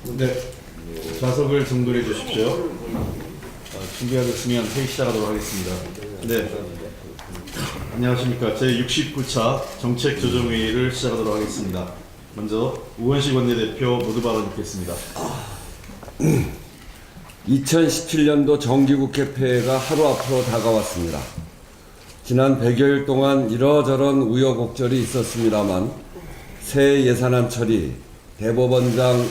네, 좌석을 정돈해 주십시오. 준비하셨으면 회의 시작하도록 하겠습니다. 네, 안녕하십니까. 제69차 정책조정회의를 시작하도록 하겠습니다. 먼저 우원식 원내대표 모두 발언 듣겠습니다. 2017년도 정기국회 폐회가 하루 앞으로 다가왔습니다. 지난 100여일 동안 이러저런 우여곡절이 있었습니다만 새 예산안 처리, 대법원장,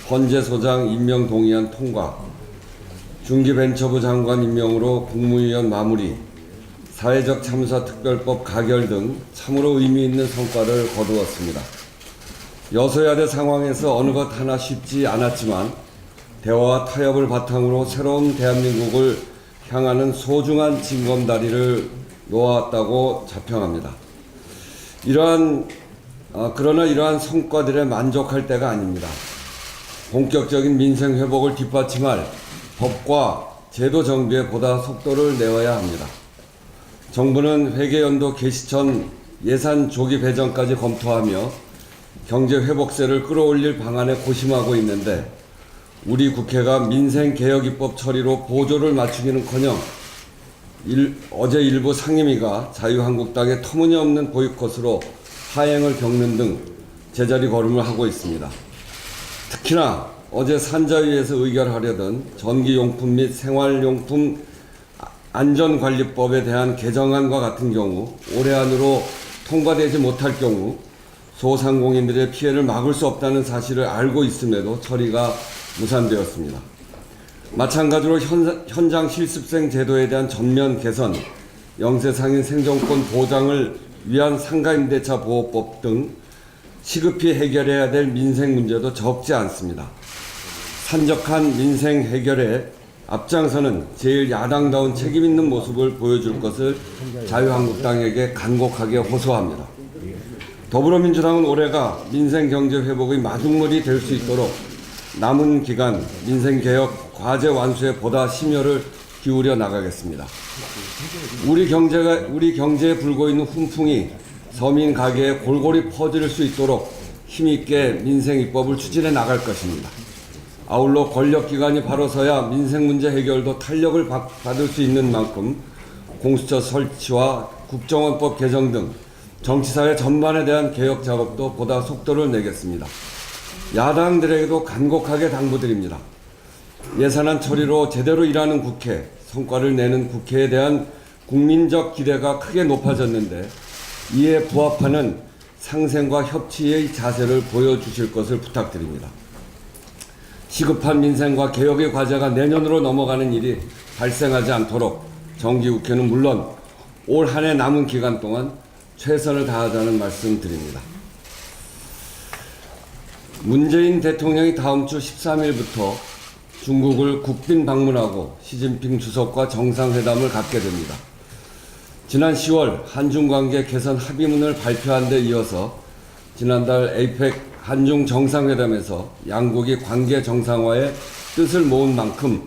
헌재소장 임명 동의안 통과, 중기벤처부 장관 임명으로 국무위원 마무리, 사회적 참사 특별법 가결 등 참으로 의미 있는 성과를 거두었습니다. 여소야대 상황에서 어느 것 하나 쉽지 않았지만 대화와 타협을 바탕으로 새로운 대한민국을 향하는 소중한 징검다리를 놓았다고 자평합니다. 그러나 이러한 성과들에 만족할 때가 아닙니다. 본격적인 민생 회복을 뒷받침할 법과 제도 정비에 보다 속도를 내어야 합니다. 정부는 회계연도 개시 전 예산 조기 배정까지 검토하며 경제 회복세를 끌어올릴 방안에 고심하고 있는데 우리 국회가 민생개혁입법 처리로 보조를 맞추기는커녕 어제 일부 상임위가 자유한국당의 터무니없는 보이콧으로 하행을 겪는 등 제자리 걸음을 하고 있습니다. 특히나 어제 산자위에서 의결하려던 전기용품 및 생활용품 안전관리법에 대한 개정안과 같은 경우 올해 안으로 통과되지 못할 경우 소상공인들의 피해를 막을 수 없다는 사실을 알고 있음에도 처리가 무산되었습니다. 마찬가지로 현장 실습생 제도에 대한 전면 개선, 영세상인 생존권 보장을 위한 상가임대차 보호법 등 시급히 해결해야 될 민생 문제도 적지 않습니다. 산적한 민생 해결에 앞장서는 제일 야당다운 책임 있는 모습을 보여줄 것을 자유한국당에게 간곡하게 호소합니다. 더불어민주당은 올해가 민생 경제 회복의 마중물이 될 수 있도록 남은 기간 민생개혁 과제 완수에 보다 심혈을 기울여 나가겠습니다. 우리 경제에 불고 있는 훈풍이 서민 가게에 골고루 퍼질 수 있도록 힘있게 민생입법을 추진해 나갈 것입니다. 아울러 권력기관이 바로서야 민생 문제 해결도 탄력을 받을 수 있는 만큼 공수처 설치와 국정원법 개정 등 정치사회 전반에 대한 개혁 작업도 보다 속도를 내겠습니다. 야당들에게도 간곡하게 당부드립니다. 예산안 처리로 제대로 일하는 국회, 성과를 내는 국회에 대한 국민적 기대가 크게 높아졌는데 이에 부합하는 상생과 협치의 자세를 보여주실 것을 부탁드립니다. 시급한 민생과 개혁의 과제가 내년으로 넘어가는 일이 발생하지 않도록 정기국회는 물론 올 한 해 남은 기간 동안 최선을 다하자는 말씀 드립니다. 문재인 대통령이 다음 주 13일부터 중국을 국빈 방문하고 시진핑 주석과 정상회담을 갖게 됩니다. 지난 10월 한중 관계 개선 합의문을 발표한 데 이어서 지난달 에이펙 한중 정상회담에서 양국이 관계 정상화에 뜻을 모은 만큼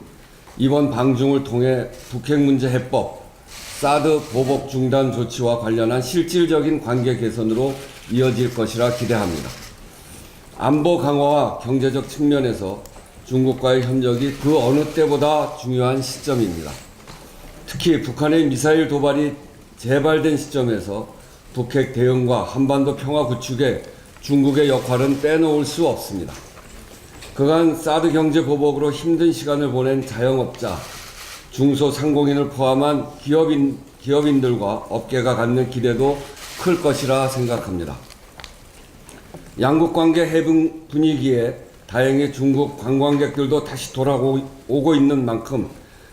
이번 방중을 통해 북핵 문제 해법, 사드 보복 중단 조치와 관련한 실질적인 관계 개선으로 이어질 것이라 기대합니다. 안보 강화와 경제적 측면에서 중국과의 협력이 그 어느 때보다 중요한 시점입니다. 특히 북한의 미사일 도발이 재발된 시점에서 북핵 대응과 한반도 평화 구축에 중국의 역할은 빼놓을 수 없습니다. 그간 사드 경제 보복으로 힘든 시간을 보낸 자영업자, 중소상공인을 포함한 기업인들과 업계가 갖는 기대도 클 것이라 생각합니다. 양국 관계 해빙 분위기에 다행히 중국 관광객들도 다시 돌아오고 있는 만큼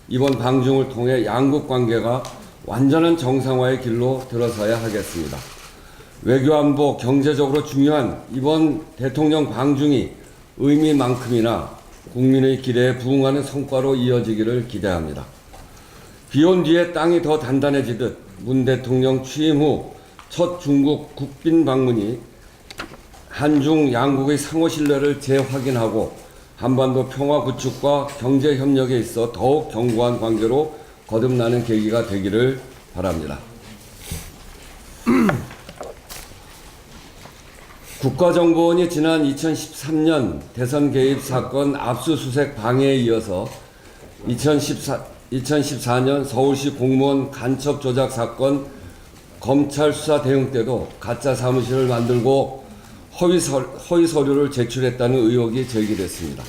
이번 방중을 통해 양국 관계가 완전한 정상화의 길로 들어서야 하겠습니다. 외교안보 경제적으로 중요한 이번 대통령 방중이 의미만큼이나 국민의 기대에 부응하는 성과로 이어지기를 기대합니다. 비온 뒤에 땅이 더 단단해지듯 문 대통령 취임 후 첫 중국 국빈 방문이 한중 양국의 상호 신뢰를 재확인하고 한반도 평화 구축과 경제 협력에 있어 더욱 견고한 관계로 거듭나는 계기가 되기를 바랍니다. 국가정보원이 지난 2013년 대선 개입 사건 압수수색 방해에 이어서 2014년 서울시 공무원 간첩 조작 사건 검찰 수사 대응 때도 가짜 사무실을 만들고 허위 서류를 제출했다는 의혹이 제기됐습니다.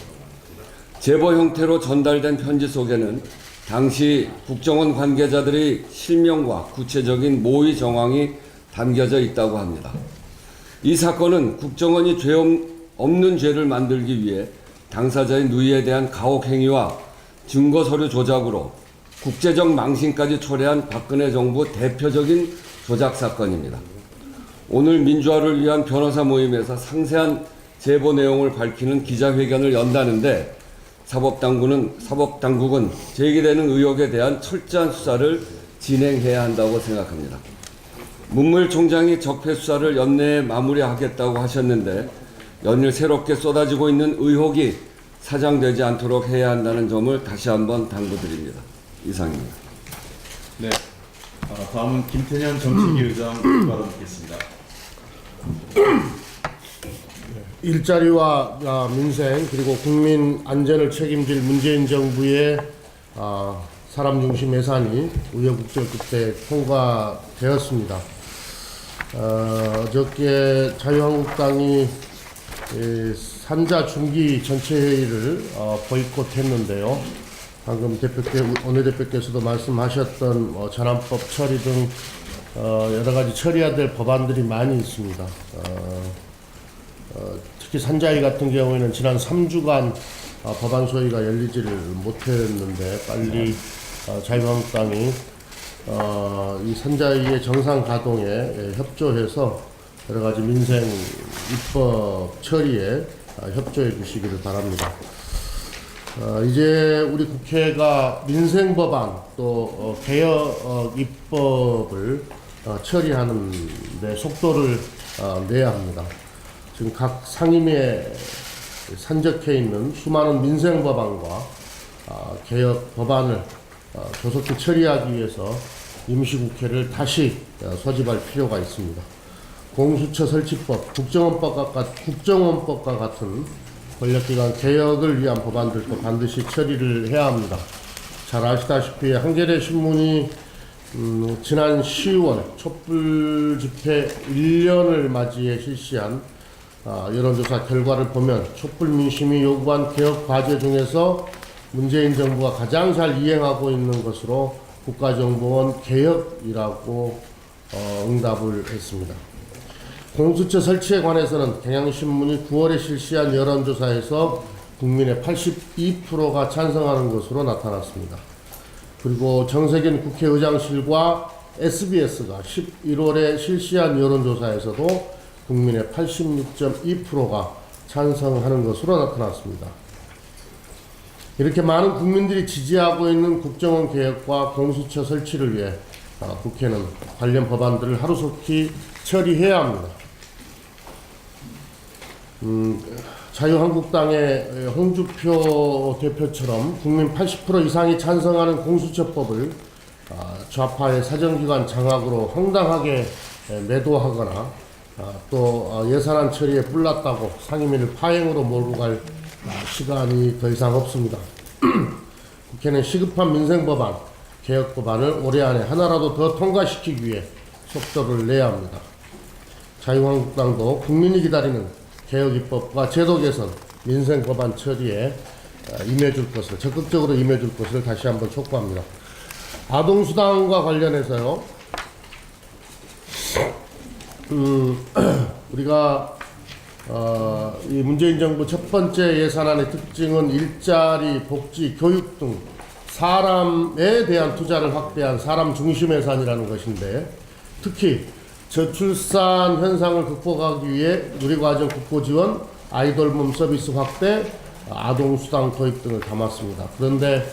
제보 형태로 전달된 편지 속에는 당시 국정원 관계자들의 실명과 구체적인 모의 정황이 담겨져 있다고 합니다. 이 사건은 국정원이 죄 없는 죄를 만들기 위해 당사자의 누이에 대한 가혹 행위와 증거 서류 조작으로 국제적 망신까지 초래한 박근혜 정부 대표적인 조작 사건입니다. 오늘 민주화를 위한 변호사 모임에서 상세한 제보 내용을 밝히는 기자회견을 연다는데 사법당국은 제기되는 의혹에 대한 철저한 수사를 진행해야 한다고 생각합니다. 문무일 총장이 적폐 수사를 연내에 마무리하겠다고 하셨는데 연일 새롭게 쏟아지고 있는 의혹이 사장되지 않도록 해야 한다는 점을 다시 한번 당부드립니다. 이상입니다. 네. 다음은 김태년 정책위 의장 발언 듣겠습니다. 일자리와 민생 그리고 국민 안전을 책임질 문재인 정부의 사람 중심 예산이 우여곡절 끝에 통과되었습니다. 어저께 자유한국당이 산자 중기 전체 회의를 보이콧했는데요. 방금 원내대표께서도 말씀하셨던 전환법 처리 등 여러 가지 처리해야 될 법안들이 많이 있습니다. 특히 산자위 같은 경우에는 지난 3주간 법안 소위가 열리지를 못했는데 빨리 자유한국당이 이 산자위의 정상 가동에 협조해서 여러 가지 민생 입법 처리에 협조해 주시기를 바랍니다. 이제 우리 국회가 민생 법안 또 개혁 입법을 처리하는 데 속도를 내야 합니다. 지금 각 상임위에 산적해 있는 수많은 민생 법안과 개혁 법안을 조속히 처리하기 위해서 임시국회를 다시 소집할 필요가 있습니다. 공수처 설치법, 국정원법과 같은 권력기관 개혁을 위한 법안들도 반드시 처리를 해야 합니다. 잘 아시다시피 한겨레 신문이 지난 10월 촛불 집회 1년을 맞이해 실시한 여론조사 결과를 보면 촛불 민심이 요구한 개혁 과제 중에서 문재인 정부가 가장 잘 이행하고 있는 것으로 국가정보원 개혁이라고 응답을 했습니다. 공수처 설치에 관해서는 경향신문이 9월에 실시한 여론조사에서 국민의 82%가 찬성하는 것으로 나타났습니다. 그리고 정세균 국회의장실과 SBS가 11월에 실시한 여론조사에서도 국민의 86.2%가 찬성하는 것으로 나타났습니다. 이렇게 많은 국민들이 지지하고 있는 국정원 개혁과 공수처 설치를 위해 국회는 관련 법안들을 하루속히 처리해야 합니다. 자유한국당의 홍주표 대표처럼 국민 80% 이상이 찬성하는 공수처법을 좌파의 사정기관 장악으로 황당하게 매도하거나 또 예산안 처리에 뿔났다고 상임위를 파행으로 몰고 갈 시간이 더 이상 없습니다. 국회는 시급한 민생법안, 개혁법안을 올해 안에 하나라도 더 통과시키기 위해 속도를 내야 합니다. 자유한국당도 국민이 기다리는 개혁입법과 제도 개선, 민생법안 처리에 임해줄 것을, 적극적으로 임해줄 것을 다시 한번 촉구합니다. 아동수당과 관련해서요, 우리가 이 문재인 정부 첫 번째 예산안의 특징은 일자리, 복지, 교육 등 사람에 대한 투자를 확대한 사람 중심 예산이라는 것인데, 특히 저출산 현상을 극복하기 위해 누리과정 국고 지원, 아이돌몸 서비스 확대, 아동수당 도입 등을 담았습니다. 그런데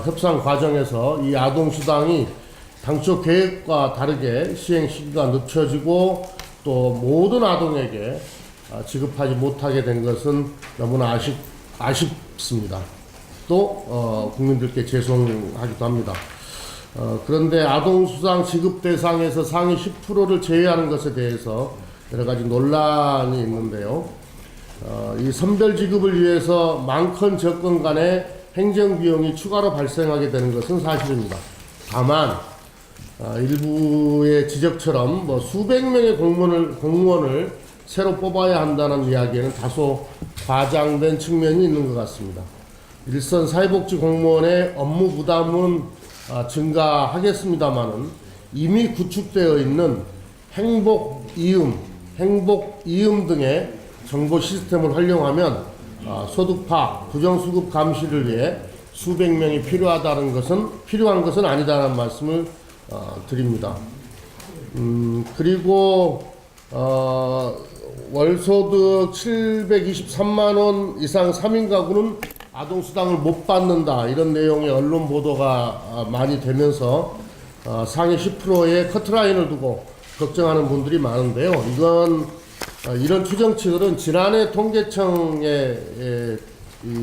협상 과정에서 이 아동수당이 당초 계획과 다르게 시행 시기가 늦춰지고 또 모든 아동에게 지급하지 못하게 된 것은 너무나 아쉽습니다. 또 국민들께 죄송하기도 합니다. 그런데 아동수당 지급 대상에서 상위 10%를 제외하는 것에 대해서 여러 가지 논란이 있는데요. 이 선별 지급을 위해서 많건 적건 간에 행정 비용이 추가로 발생하게 되는 것은 사실입니다. 다만 일부의 지적처럼 뭐 수백 명의 공무원을 새로 뽑아야 한다는 이야기에는 다소 과장된 측면이 있는 것 같습니다. 일선 사회복지 공무원의 업무 부담은 증가하겠습니다마는 이미 구축되어 있는 행복 이음 등의 정보 시스템을 활용하면 소득 파악, 부정수급 감시를 위해 수백 명이 필요한 것은 아니다라는 말씀을 드립니다. 그리고 월소득 723만 원 이상 3인 가구는 아동수당을 못 받는다, 이런 내용의 언론 보도가 많이 되면서 상위 10%의 커트라인을 두고 걱정하는 분들이 많은데요. 이런 추정치들은 지난해 통계청의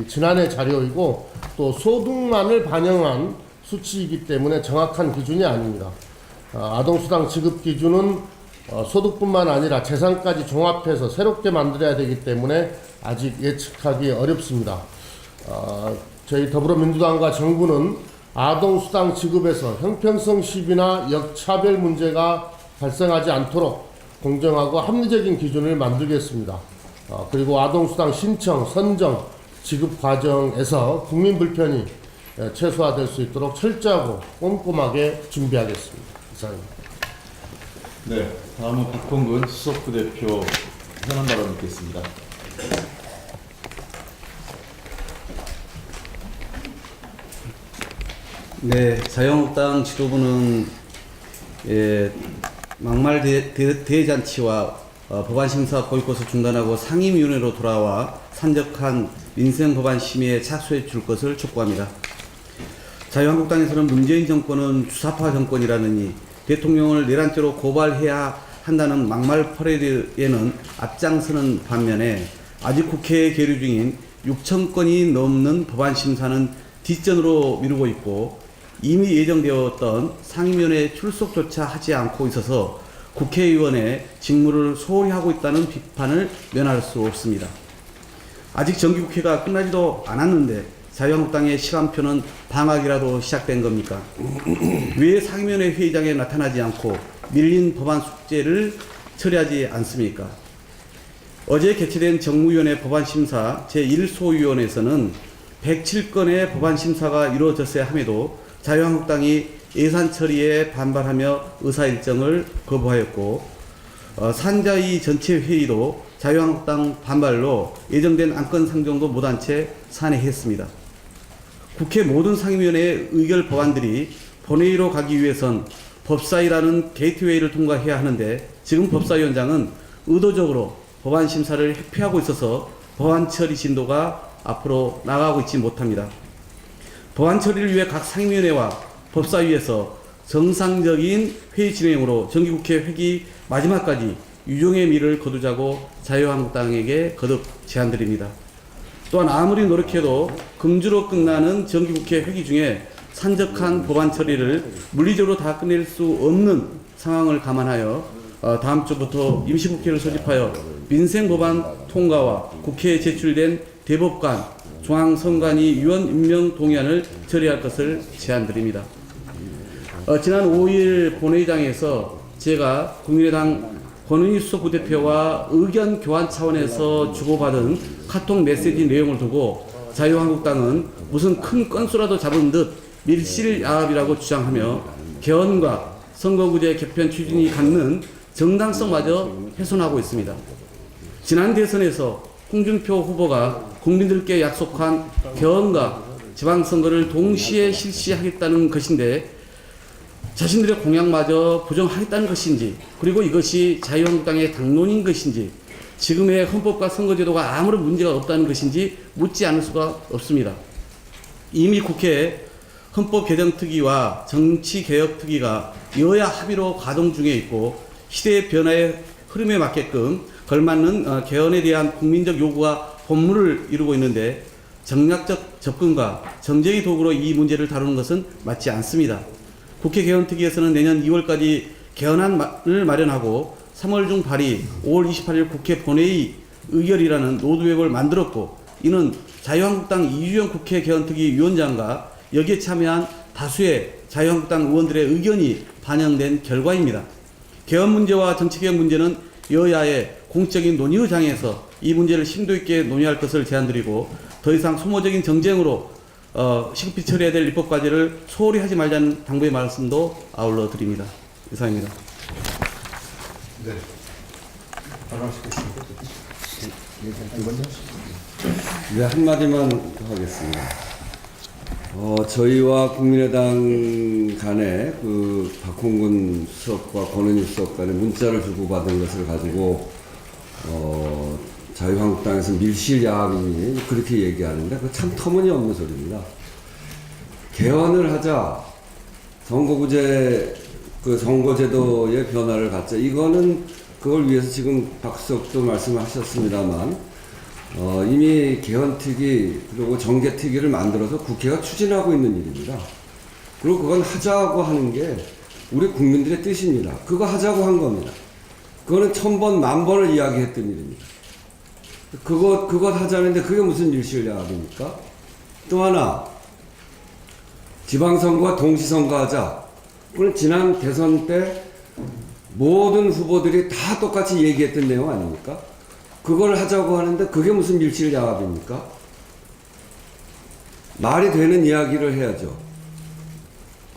지난해 자료이고 또 소득만을 반영한 수치이기 때문에 정확한 기준이 아닙니다. 아동수당 지급 기준은 소득뿐만 아니라 재산까지 종합해서 새롭게 만들어야 되기 때문에 아직 예측하기 어렵습니다. 저희 더불어민주당과 정부는 아동수당 지급에서 형평성 시비나 역차별 문제가 발생하지 않도록 공정하고 합리적인 기준을 만들겠습니다. 그리고 아동수당 신청, 선정, 지급 과정에서 국민 불편이 최소화될 수 있도록 철저하고 꼼꼼하게 준비하겠습니다. 이상입니다. 네, 다음은 박홍근 수석부대표 현안 발언 듣겠습니다. 네, 자유한국당 지도부는 막말 대잔치와 법안 심사 보이콧을 중단하고 상임위원회로 돌아와 산적한 민생 법안 심의에 착수해 줄 것을 촉구합니다. 자유한국당에서는 문재인 정권은 주사파 정권이라느니 대통령을 내란죄로 고발해야 한다는 막말 퍼레이드에는 앞장서는 반면에 아직 국회에 계류 중인 6천 건이 넘는 법안 심사는 뒷전으로 미루고 있고 이미 예정되었던 상임위원회 출석조차 하지 않고 있어서 국회의원의 직무를 소홀히 하고 있다는 비판을 면할 수 없습니다. 아직 정기국회가 끝나지도 않았는데 자유한국당의 시간표는 방학이라도 시작된 겁니까? 왜 상임위원회 회의장에 나타나지 않고 밀린 법안 숙제를 처리하지 않습니까? 어제 개최된 정무위원회 법안심사 제1소위원회에서는 107건의 법안심사가 이루어졌어야 함에도 자유한국당이 예산 처리에 반발하며 의사일정을 거부하였고 산자위 전체 회의도 자유한국당 반발로 예정된 안건 상정도 못한 채 산회했습니다. 국회 모든 상임위원회의 의결 법안들이 본회의로 가기 위해선 법사위라는 게이트웨이를 통과해야 하는데 지금 법사위원장은 의도적으로 법안 심사를 회피하고 있어서 법안 처리 진도가 앞으로 나가고 있지 못합니다. 법안 처리를 위해 각 상임위원회와 법사위에서 정상적인 회의 진행으로 정기국회 회기 마지막까지 유종의 미를 거두자고 자유한국당에게 거듭 제안드립니다. 또한 아무리 노력해도 금주로 끝나는 정기국회 회기 중에 산적한 법안 처리를 물리적으로 다 끝낼 수 없는 상황을 감안하여 다음 주부터 임시국회를 소집하여 민생법안 통과와 국회에 제출된 대법관, 중앙선관위 위원 임명 동의안을 처리할 것을 제안드립니다. 지난 5일 본회의장에서 제가 국민의당 권은희 수석부대표와 의견 교환 차원에서 주고받은 카톡 메시지 내용을 두고 자유한국당은 무슨 큰 건수라도 잡은 듯 밀실야합이라고 주장하며 개헌과 선거구제 개편 추진이 갖는 정당성마저 훼손하고 있습니다. 지난 대선에서 홍준표 후보가 국민들께 약속한 개헌과 지방선거를 동시에 실시하겠다는 것인데 자신들의 공약마저 부정하겠다는 것인지, 그리고 이것이 자유한국당의 당론인 것인지, 지금의 헌법과 선거제도가 아무런 문제가 없다는 것인지 묻지 않을 수가 없습니다. 이미 국회에 헌법 개정 특위와 정치 개혁 특위가 여야 합의로 가동 중에 있고 시대의 변화의 흐름에 맞게끔 걸맞는 개헌에 대한 국민적 요구가 본물을 이루고 있는데 정략적 접근과 정쟁의 도구로 이 문제를 다루는 것은 맞지 않습니다. 국회 개헌특위에서는 내년 2월까지 개헌안을 마련하고 3월 중 발의, 5월 28일 국회 본회의 의결이라는 로드맵을 만들었고, 이는 자유한국당 이주영 국회 개헌특위 위원장과 여기에 참여한 다수의 자유한국당 의원들의 의견이 반영된 결과입니다. 개헌 문제와 정치개혁 문제는 여야의 공적인 논의의 장에서 이 문제를 심도 있게 논의할 것을 제안드리고, 더 이상 소모적인 정쟁으로 시급히 처리해야 될 입법 과제를 소홀히 하지 말자는 당부의 말씀도 아울러 드립니다. 이상입니다. 네. 네, 한마디만 더 하겠습니다. 저희와 국민의당 간에 그 박홍근 수석과 권은희 수석 간에 문자를 주고받은 것을 가지고, 자유한국당에서 밀실야합이니 그렇게 얘기하는데, 그거 참 터무니없는 소리입니다. 개헌을 하자, 선거제도의 변화를 갖자. 이거는 그걸 위해서 지금 박 수석도 말씀하셨습니다만, 이미 개헌특위 그리고 정개특위를 만들어서 국회가 추진하고 있는 일입니다. 그리고 그건 하자고 하는 게 우리 국민들의 뜻입니다. 그거 하자고 한 겁니다. 그거는 1000번, 10,000번을 이야기했던 일입니다. 그것 하자는데 그게 무슨 밀실야합입니까? 또 하나, 지방선거와 동시선거 하자. 그건 지난 대선 때 모든 후보들이 다 똑같이 얘기했던 내용 아닙니까? 그걸 하자고 하는데 그게 무슨 밀실야합입니까? 말이 되는 이야기를 해야죠.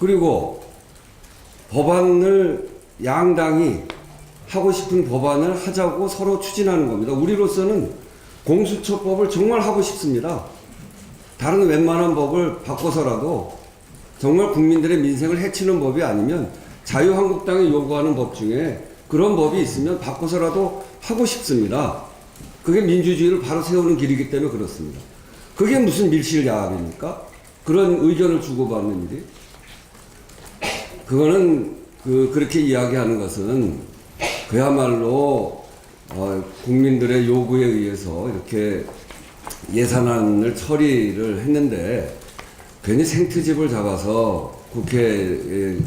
그리고 법안을 양당이 하고 싶은 법안을 하자고 서로 추진하는 겁니다. 우리로서는 공수처법을 정말 하고 싶습니다. 다른 웬만한 법을 바꿔서라도 정말 국민들의 민생을 해치는 법이 아니면 자유한국당이 요구하는 법 중에 그런 법이 있으면 바꿔서라도 하고 싶습니다. 그게 민주주의를 바로 세우는 길이기 때문에 그렇습니다. 그게 무슨 밀실야합입니까? 그런 의견을 주고받는 일이? 그거는 그렇게 이야기하는 것은 그야말로 국민들의 요구에 의해서 이렇게 예산안을 처리를 했는데 괜히 생트집을 잡아서 국회의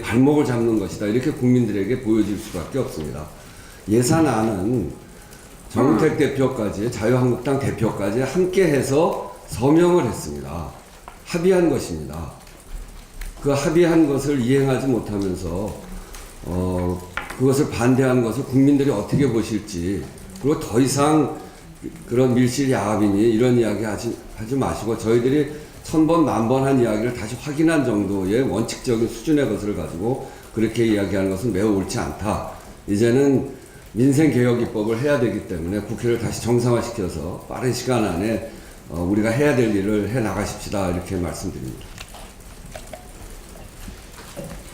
발목을 잡는 것이다. 이렇게 국민들에게 보여질 수밖에 없습니다. 예산안은 정우택 대표까지 자유한국당 대표까지 함께해서 서명을 했습니다. 합의한 것입니다. 그 합의한 것을 이행하지 못하면서 그것을 반대하는 것을 국민들이 어떻게 보실지, 그리고 더 이상 그런 밀실야합이니 이런 이야기 하지 마시고 저희들이 1000번, 10,000번 한 이야기를 다시 확인한 정도의 원칙적인 수준의 것을 가지고 그렇게 이야기하는 것은 매우 옳지 않다. 이제는 민생개혁입법을 해야 되기 때문에 국회를 다시 정상화시켜서 빠른 시간 안에 우리가 해야 될 일을 해 나가십시다. 이렇게 말씀드립니다.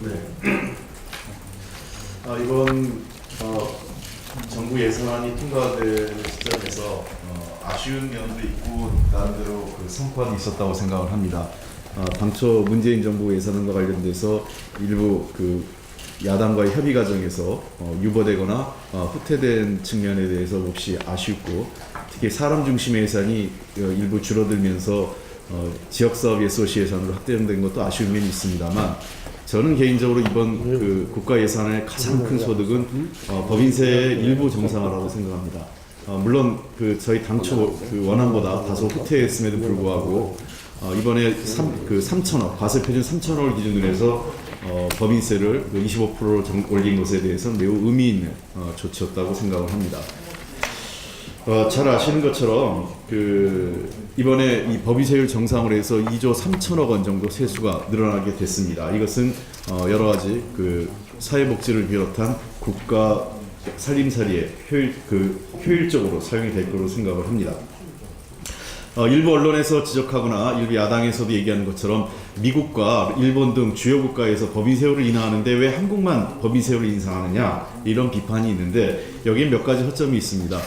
네. 이번 정부 예산안이 통과되는 시점에서 아쉬운 면도 있고 나름대로 그 성과도 있었다고 생각을 합니다. 당초 문재인 정부 예산안과 관련돼서 일부 그 야당과의 협의 과정에서 유보되거나 후퇴된 측면에 대해서 몹시 아쉽고, 특히 사람 중심의 예산이 일부 줄어들면서 지역사업 예소시 예산으로 확대된 것도 아쉬운 면이 있습니다만, 저는 개인적으로 이번 그 국가 예산의 가장 큰 소득은 법인세의 일부 정상화라고 생각합니다. 물론 그 저희 당초 그 원안보다 다소 후퇴했음에도 불구하고 이번에 3천억 과세표준 3천억을 기준으로 해서 법인세를 25%로 올린 것에 대해서는 매우 의미 있는 조치였다고 생각을 합니다. 잘 아시는 것처럼 이번에 이 법인세율 정상으로 해서 2조 3천억 원 정도 세수가 늘어나게 됐습니다. 이것은 여러 가지 그 사회복지를 비롯한 국가 살림살이에 효율적으로 사용이 될 거로 생각을 합니다. 일부 언론에서 지적하거나 일부 야당에서도 얘기하는 것처럼 미국과 일본 등 주요 국가에서 법인세율을 인하하는데 왜 한국만 법인세율을 인상하느냐, 이런 비판이 있는데 여기에 몇 가지 허점이 있습니다.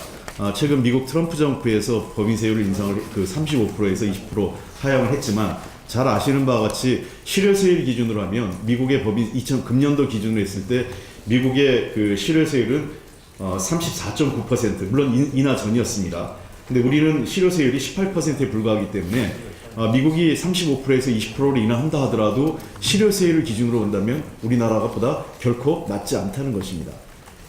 최근 미국 트럼프 정부에서 법인세율 인상을 35%에서 20% 하향을 했지만, 잘 아시는 바와 같이 실효세율 기준으로 하면 미국의 금년도 기준으로 했을 때 미국의 그 실효세율은 34.9%, 물론 인하 전이었습니다. 근데 우리는 실효세율이 18%에 불과하기 때문에 미국이 35%에서 20%를 인하한다 하더라도 실효세율을 기준으로 본다면 우리나라가 보다 결코 낮지 않다는 것입니다.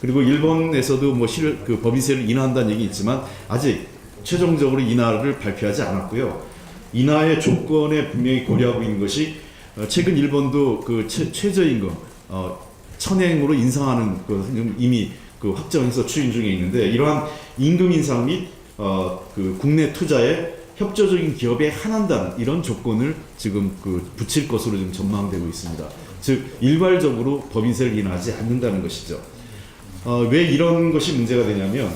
그리고 일본에서도 그 법인세를 인하한다는 얘기 있지만 아직 최종적으로 인하를 발표하지 않았고요. 인하의 조건에 분명히 고려하고 있는 것이 최근 일본도 그 최저임금 1,000엔으로 인상하는 것을 이미 그 확정해서 추진 중에 있는데, 이러한 임금 인상 및 그 국내 투자에 협조적인 기업에 한한다는 이런 조건을 지금 그 붙일 것으로 지금 전망되고 있습니다. 즉 일괄적으로 법인세를 인하하지 않는다는 것이죠. 왜 이런 것이 문제가 되냐면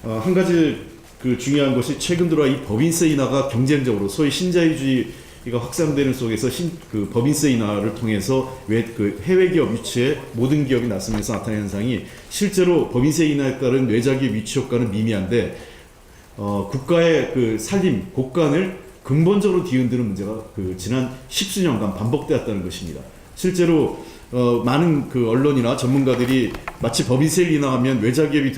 한 가지 그 중요한 것이 최근 들어 이 법인세 인하가 경쟁적으로 소위 신자유주의가 확산되는 속에서 그 법인세 인하를 통해서 그 해외 기업 유치에 모든 기업이 나서면서 나타나는 현상이, 실제로 법인세 인하에 따른 외자기업 유치 효과는 미미한데 국가의 그 살림 곳간을 근본적으로 뒤흔드는 문제가 그 지난 십수년간 반복되었다는 것입니다. 실제로 많은 그 언론이나 전문가들이 마치 법인세를 인하하면 외자기업이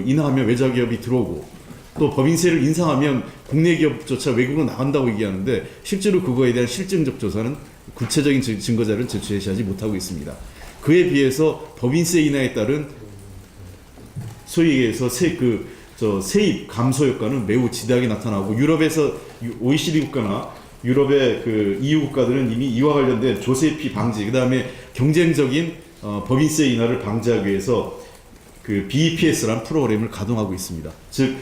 인하하면 외자기업이 들어오고, 또 법인세를 인상하면 국내 기업조차 외국으로 나간다고 얘기하는데, 실제로 그거에 대한 실증적 조사는 구체적인 증거 자료를 제시하지 못하고 있습니다. 그에 비해서 법인세 인하에 따른 소위 얘기해서 세입 감소 효과는 매우 지대하게 나타나고, 유럽에서 OECD 국가나 유럽의 그 EU 국가들은 이미 이와 관련된 조세피 방지, 그 다음에 경쟁적인 법인세 인하를 방지하기 위해서 그 BEPS라는 프로그램을 가동하고 있습니다. 즉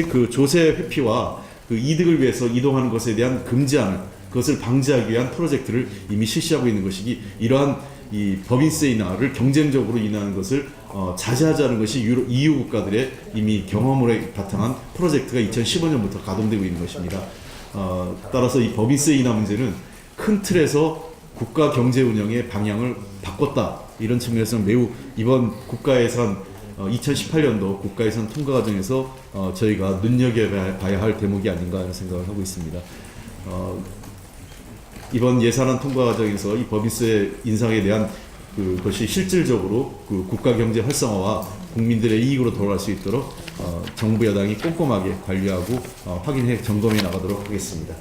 그 조세 회피와 그 이득을 위해서 이동하는 것에 대한 금지하는 그것을 방지하기 위한 프로젝트를 이미 실시하고 있는 것이기, 이러한 이 법인세 인하를 경쟁적으로 인하하는 것을 자제하자는 것이 EU 국가들의 이미 경험을 바탕한 프로젝트가 2015년부터 가동되고 있는 것입니다. 따라서 이 법인세 인하 문제는 큰 틀에서 국가 경제 운영의 방향을 바꿨다, 이런 측면에서는 매우 이번 국가예산 2018년도 국가예산 통과 과정에서 저희가 눈여겨봐야 할 대목이 아닌가 하는 생각을 하고 있습니다. 이번 예산안 통과 과정에서 이 법인세 인상에 대한 그것이 실질적으로 그 국가 경제 활성화와 국민들의 이익으로 돌아갈 수 있도록 정부 여당이 꼼꼼하게 관리하고 확인해 점검해 나가도록 하겠습니다.